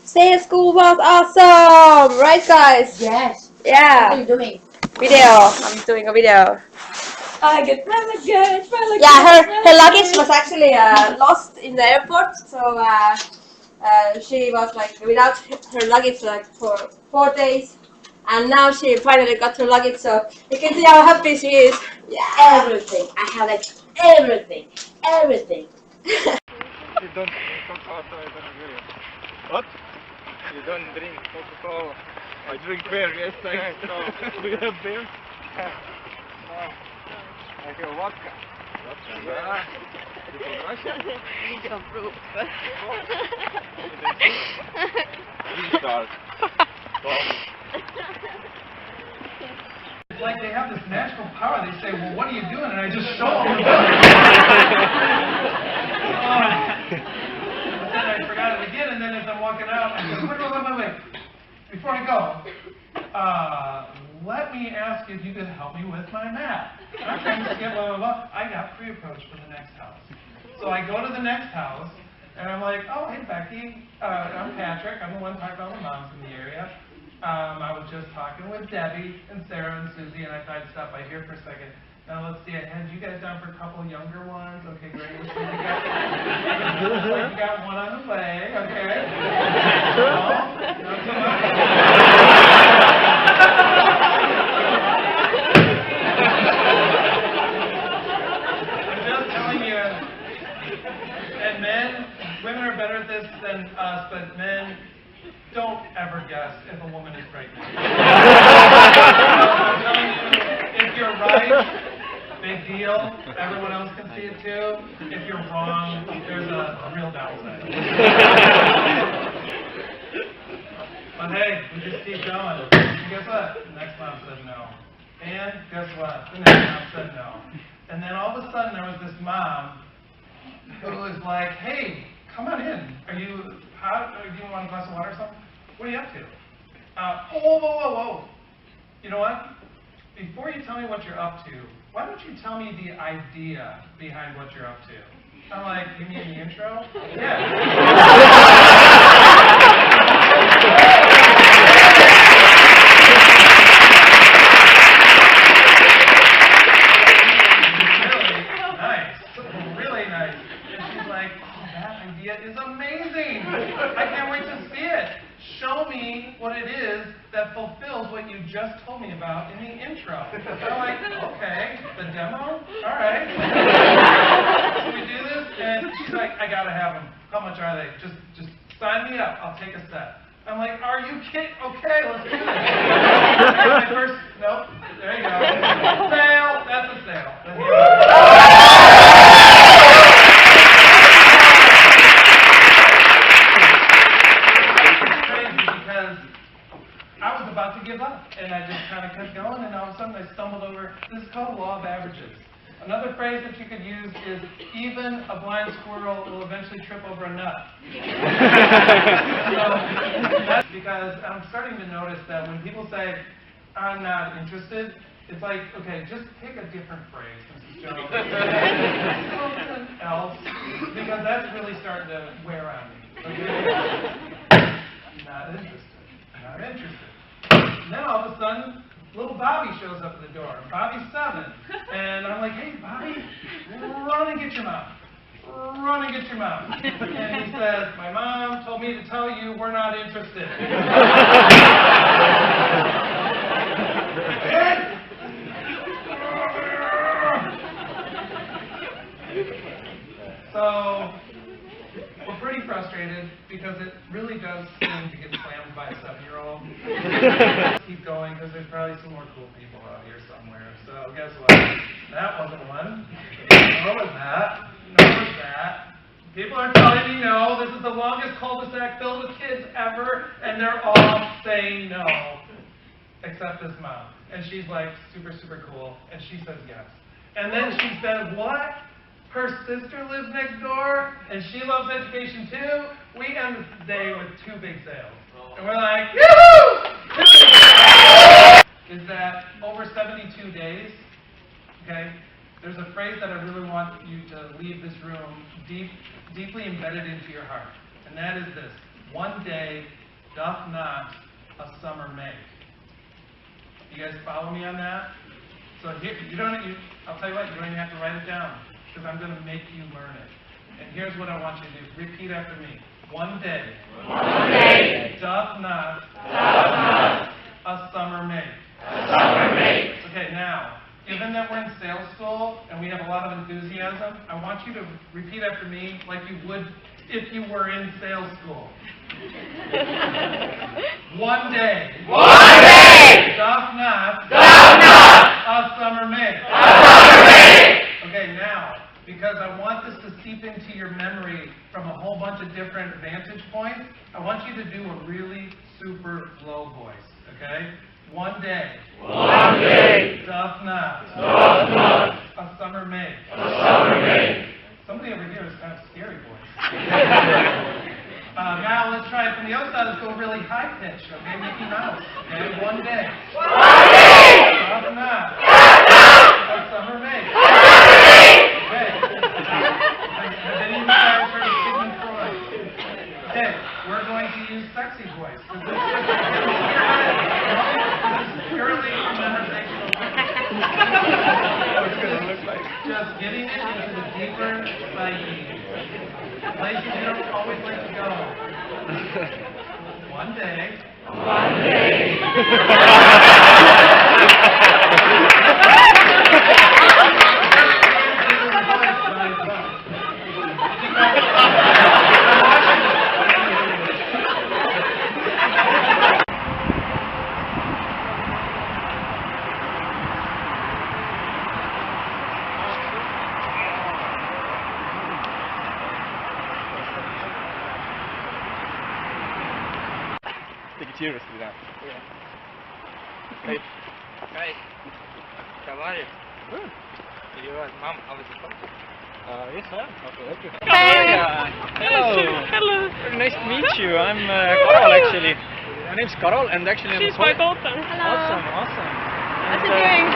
Say school was awesome, right, guys? Yes. Yeah. What are you doing? Video. I'm doing a video. I get relegated, Yeah, her luggage relegated. was actually lost in the airport, so she was like without her luggage like for 4 days, and now she finally got her luggage. So you can see how happy she is. Yeah. Everything. I have like everything. Everything. You don't drink Coca-Cola in Nigeria. What? You don't drink Coca-Cola. I drink beer, yes, thanks. No. Do you have beer? No. I have vodka. Vodka? Yeah. You from Russia? You can prove. Restart. It's like they have this magical power. They say, well, what are you doing? And I just show them. But then I forgot it again, and then as I'm walking out, I go, wait. Before I go, let me ask if you could help me with my map. I'm trying to get blah, blah, blah. I got pre-approached for the next house. So I go to the next house, and I'm like, oh, hey, Becky. I'm Patrick. I'm the one talking about the moms in the area. I was just talking with Debbie and Sarah and Susie, and I thought I'd stop by here for a second. Now, let's see, I had you guys down for a couple younger ones. Okay, great. You got one on the way, okay? No, not so much. I'm just telling you, and men, women are better at this than us, but men, don't ever guess if a woman is pregnant. I'm telling you, if you're right, big deal. Everyone else can see it too. If you're wrong, there's a real downside. But hey, we just keep going. And guess what? The next mom said no. And guess what? The next mom said no. And then all of a sudden there was this mom who was like, hey, come on in. Do you want a glass of water or something? What are you up to? Whoa. You know what? Before you tell me what you're up to, why don't you tell me the idea behind what you're up to? I'm like, you mean the intro? Yeah. Really nice. And she's like, oh, that idea is amazing. I can't wait to see it. Show me what it is that fulfills what you just told me about in the intro. And I'm like, okay, the demo? All right. So we do this, and she's like, I gotta have them. How much are they? Just sign me up. I'll take a set. I'm like, are you kidding? Okay, let's do this. My first, nope, there you go. Sale, that's a sale. I was about to give up, and I just kind of kept going, and all of a sudden I stumbled over, this is called law of averages. Another phrase that you could use is, even a blind squirrel will eventually trip over a nut. So, that's because I'm starting to notice that when people say, I'm not interested, it's like, okay, just pick a different phrase, Mrs. Jones. Something else, because that's really starting to wear on me. Okay? Not interested. Not interested. And then all of a sudden, little Bobby shows up at the door. Bobby's 7. And I'm like, hey, Bobby, run and get your mom. Run and get your mom. And he says, my mom told me to tell you we're not interested. So, we're pretty frustrated because it really does seem to get slammed by a 7-year-old. Keep going because there's probably some more cool people out here somewhere. So guess what? That wasn't one. Nor was that. Nor was that. People are telling me no. This is the longest cul-de-sac filled with kids ever, and they're all saying no. Except this mom. And she's like super, super cool, and she says yes. And then she says, what? Her sister lives next door, and she loves education too. We end the day with 2 big sales. And we're like, yoo-hoo! Is that over 72 days, okay, there's a phrase that I really want you to leave this room deeply embedded into your heart. And that is this. one day doth not a summer make. You guys follow me on that? So here, I'll tell you what, you don't even have to write it down, because I'm going to make you learn it. And here's what I want you to do. Repeat after me. One day, doth not a summer make. Okay, now, given that we're in sales school and we have a lot of enthusiasm, I want you to repeat after me like you would if you were in sales school. One day, doth not a summer make. Okay, now, because I want this to seep into your memory from a whole bunch of different vantage points, I want you to do a really super low voice, okay? One day, doth not a summer make. Somebody over here is kind of scary voice. Now let's try it from the other side. Let's go really high pitched, okay? Mickey Mouse. Okay, one day. Doth not a summer make. Okay. Has any of you guys heard of Sigmund Freud? Okay, we're going to use sexy voice. This is purely memorizational. Just getting it into the deeper psyche. Places you don't always like to go. One day. Take it seriously now. Hey. Hi. How are you? Good. You are mom of the phone? Yes, I am. How can I help you? Hey. Hello. Hello. Very nice to meet you. I'm Karol, actually. My name's Karol, and actually She's my daughter. Hello. Awesome. What are you doing?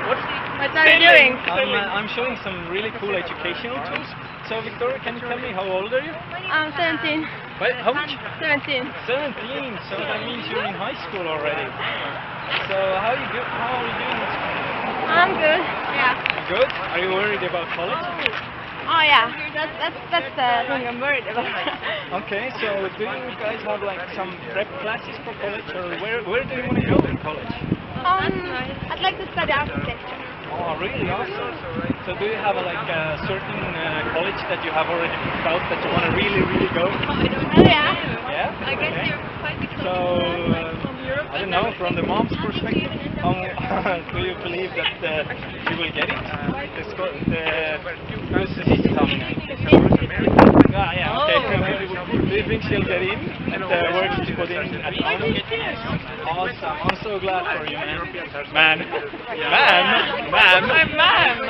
What? What are you doing? I'm showing some really cool educational tools. So, Victoria, can you tell me how old are you? I'm 17. Wait, how much? 17. 17. So that means you're in high school already. So how are you doing? I'm good. Yeah. Good. Are you worried about college? Oh yeah. That's the thing I'm worried about. Okay. So do you guys have like some prep classes for college, or where do you want to go in college? I'd like to study architecture. Oh, really? Awesome. So do you have like a certain college that you have already picked out that you want to really go? Oh yeah. Yeah? I guess Okay. you're quite excited. So, I don't know, from the mom's perspective, do you believe that you will get it? Yeah, okay. Do you think she'll get in and the work she's put in at home? Awesome. I'm so glad for you, man. Man.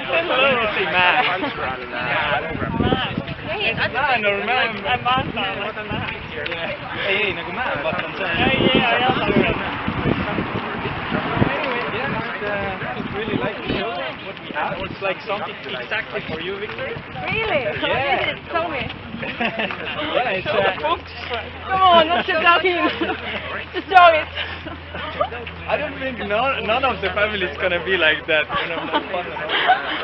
Hello. Say man. Man or man? Ei, nagu man, vaata on see. Just really like to show what we have. It's like something exactly for you, Victor. Really? Yeah. What is it? Tell me. Yeah, it's Come on, not just talking. Just show it. I don't think none of the family is gonna be like that. Not fun at all.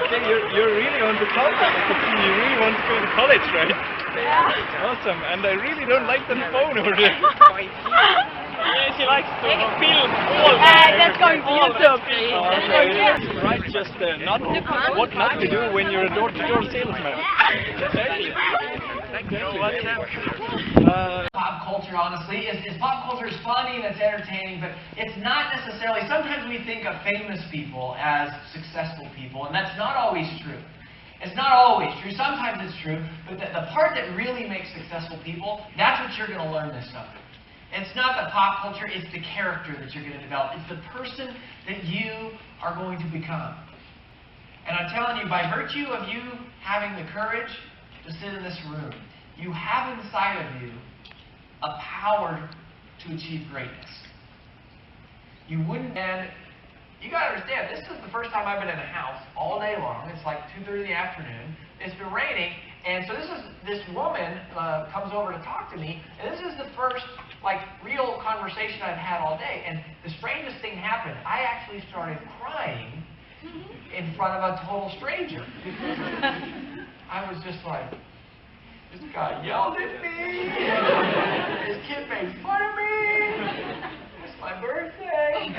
Okay, you're really on the college. I can see you really want to go to college, right? Yeah. Awesome. And I really don't like that phone over there. Yeah, she likes to film all that's going to YouTube. Right, just what not to do when you're a door-to-door salesman. Exactly. Pop culture, honestly, is pop culture is funny and it's entertaining, but it's not necessarily. Sometimes we think of famous people as successful people, and that's not always true. It's not always true. Sometimes it's true, but the part that really makes successful people, that's what you're going to learn this summer. It's not the pop culture, it's the character that you're going to develop. It's the person that you are going to become. And I'm telling you, by virtue of you having the courage to sit in this room, you have inside of you a power to achieve greatness. You wouldn't, and you got to understand, this is the first time I've been in a house all day long. It's like 2:30 in the afternoon. It's been raining, And so this woman comes over to talk to me, and this is the first real conversation I've had all day. And the strangest thing happened. I actually started crying in front of a total stranger. I was just like, this guy yelled at me. This kid made fun of me. It's my birthday.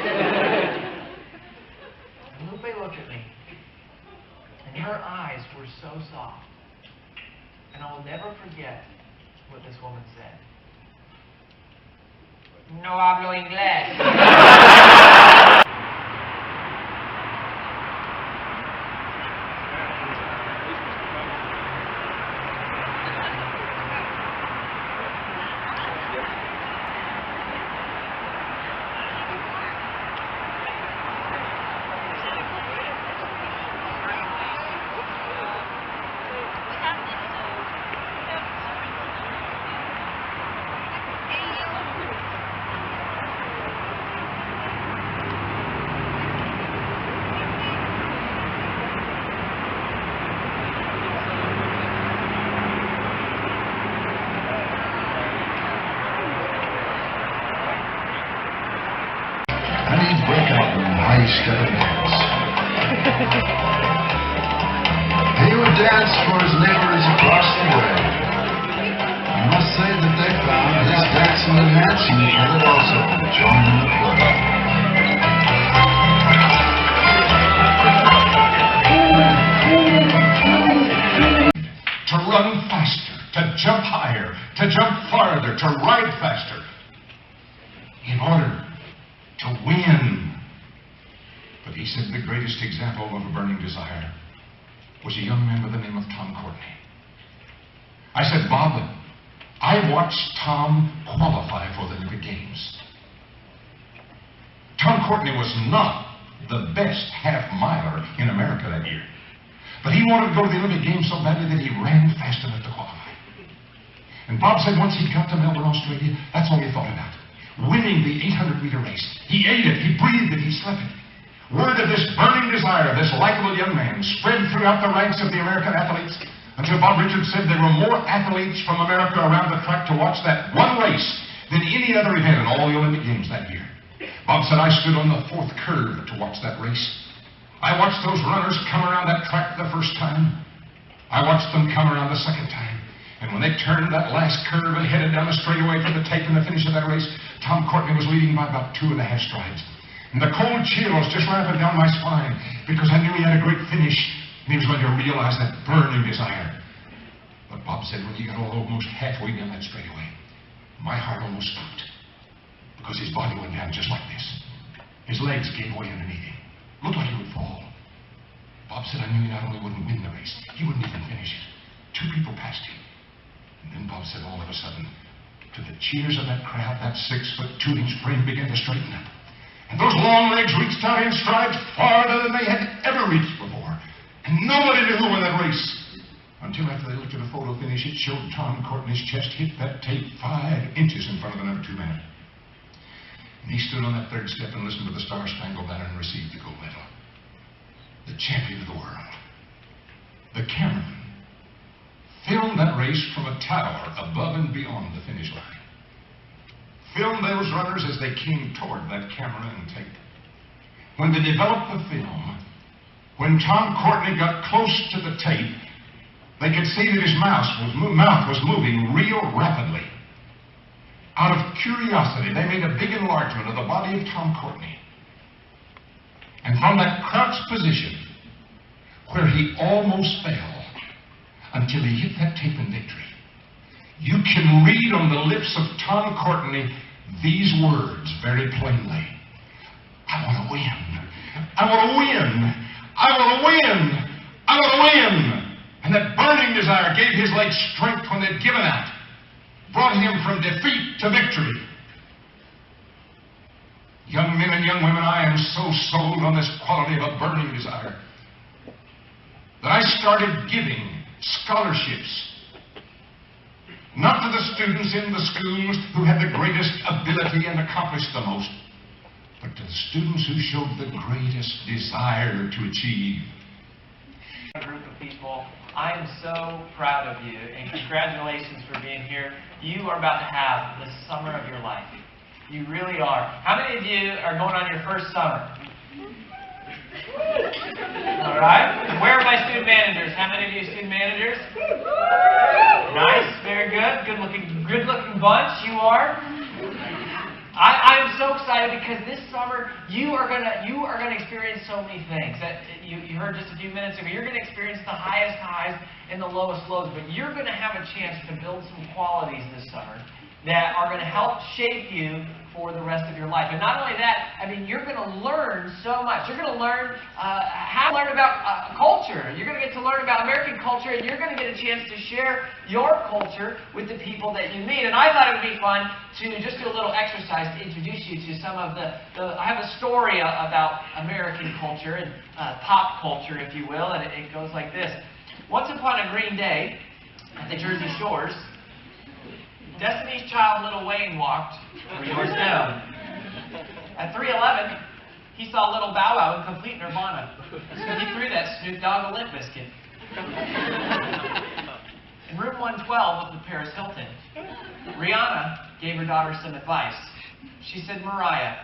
And Lupe looked at me, and her eyes were so soft. And I will never forget what this woman said. No hablo inglés. Step and dance. He would dance for his neighbors across the way. I must say that they found his dancing enhancing and it also joined in the play. To run faster, to jump higher, to jump farther, to ride faster, in order to win. But he said the greatest example of a burning desire was a young man by the name of Tom Courtney. I said, Bob, I watched Tom qualify for the Olympic Games. Tom Courtney was not the best half-miler in America that year. But he wanted to go to the Olympic Games so badly that he ran fast enough to qualify. And Bob said once he got to Melbourne, Australia, that's all he thought about. Winning the 800-meter race. He ate it, he breathed it, he slept it. Word of this burning desire of this likable young man spread throughout the ranks of the American athletes until Bob Richards said there were more athletes from America around the track to watch that one race than any other event in all the Olympic Games that year. Bob said, I stood on the fourth curve to watch that race. I watched those runners come around that track the first time. I watched them come around the second time. And when they turned that last curve and headed down the straightaway for the tape and the finish of that race, Tom Courtney was leading by about 2.5 strides. And the cold chills just ramping down my spine because I knew he had a great finish and he was going to realize that burning desire. But Bob said when he got almost halfway down that straightaway, my heart almost stopped because his body went down just like this. His legs gave way underneath him. Looked like he would fall. Bob said I knew he not only wouldn't win the race, he wouldn't even finish it. 2 people passed him. And then Bob said all of a sudden, to the cheers of that crowd, that 6'2" frame began to straighten up. And those long legs reached out in strides farther than they had ever reached before. And nobody knew who won that race. Until after they looked at a photo finish, it showed Tom Courtney's chest hit that tape 5 inches in front of the number 2 man. And he stood on that third step and listened to the Star-Spangled Banner and received the gold medal. The champion of the world. The cameraman filmed that race from a tower above and beyond the finish line. Filmed those runners as they came toward that camera and tape. When they developed the film, when Tom Courtney got close to the tape, they could see that his mouth was moving real rapidly. Out of curiosity, they made a big enlargement of the body of Tom Courtney. And from that crouched position, where he almost fell, until he hit that tape in victory, you can read on the lips of Tom Courtney these words very plainly. I want to win. I want to win. I want to win. I want to win. And that burning desire gave his legs strength when they'd given out, brought him from defeat to victory. Young men and young women, I am so sold on this quality of a burning desire that I started giving scholarships, not to the students in the schools who had the greatest ability and accomplished the most, but to the students who showed the greatest desire to achieve. Group of people. I am so proud of you and congratulations for being here. You are about to have the summer of your life. You really are. How many of you are going on your first summer? All right. Where are my student managers? How many of you are student managers? Nice. Very good. Good looking bunch. You are. I am so excited because this summer you are gonna experience so many things that you heard just a few minutes ago. You're gonna experience the highest highs and the lowest lows, but you're gonna have a chance to build some qualities this summer that are gonna help shape you for the rest of your life. And not only that, I mean, you're going to learn so much. You're going to learn how to learn about culture. You're going to get to learn about American culture, and you're going to get a chance to share your culture with the people that you meet. And I thought it would be fun to just do a little exercise to introduce you to some of the I have a story about American culture and pop culture, if you will, and it goes like this. Once upon a green day at the Jersey Shores, Destiny's Child Lil Wayne walked where yours down. At 3:11, he saw Little Bow Wow in complete nirvana. He threw that Snoop Dogg a Limp Bizkit. In room 112 of the Paris Hilton, Rihanna gave her daughter some advice. She said, Mariah,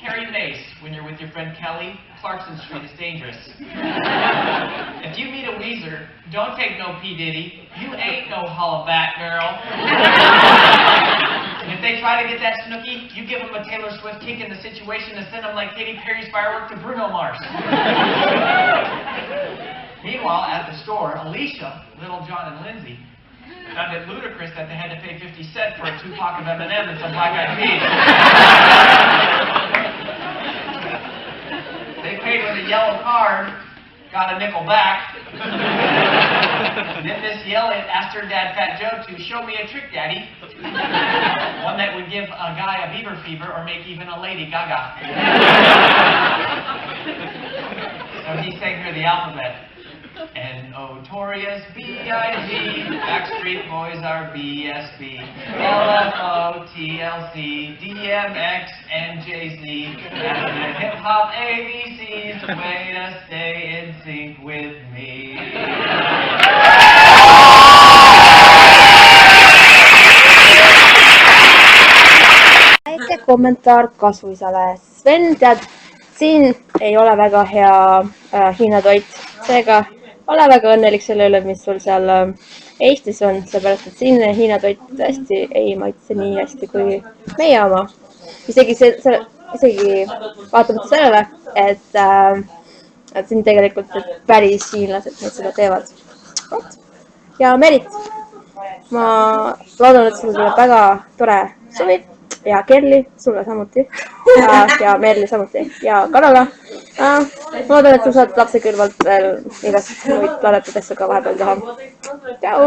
carry mace when you're with your friend Kelly. Clarkson Street is dangerous. If you meet a Weezer, don't take no P. Diddy. You ain't no hollaback girl. And if they try to get that snooky, you give them a Taylor Swift kick in the situation and send them like Katy Perry's firework to Bruno Mars. Meanwhile, at the store, Alicia, Little John, and Lindsay found it ludicrous that they had to pay 50 cents for a Tupac of M&M and some Black Eyed Peas. They paid with a yellow card, got a nickel back. Then Miss Yelliot asked her dad, Fat Joe, to show me a trick, Daddy. One that would give a guy a beaver fever or make even a lady gaga. So he sang her the alphabet. N-O-torious B-I-G, Backstreet Boys are B-S-B, L-F-O-T-L-C, D-M-X, and J-Z. That's the hip-hop ABCs, the way to stay in sync with me. väike kommentaar kasuisale. Sven, tead, siin ei ole väga hea Hiina toit, seega ole väga õnnelik selle üle, mis sul seal Eestis on, seepärast et siin Hiina toit tõesti ei maitse nii hästi kui meie oma. Isegi vaatamata sellele, et siin tegelikult päris hiinlased neid seda teevad. Ja Merit, ma loodan, et sulle tuleb väga tore suvi ja Kerli, sulle samuti ja Merli samuti ja Karola. Ma loodan, et sa saad lapse kõrvalt veel igast muid ladetud asju ka vahepeal teha. Tšau!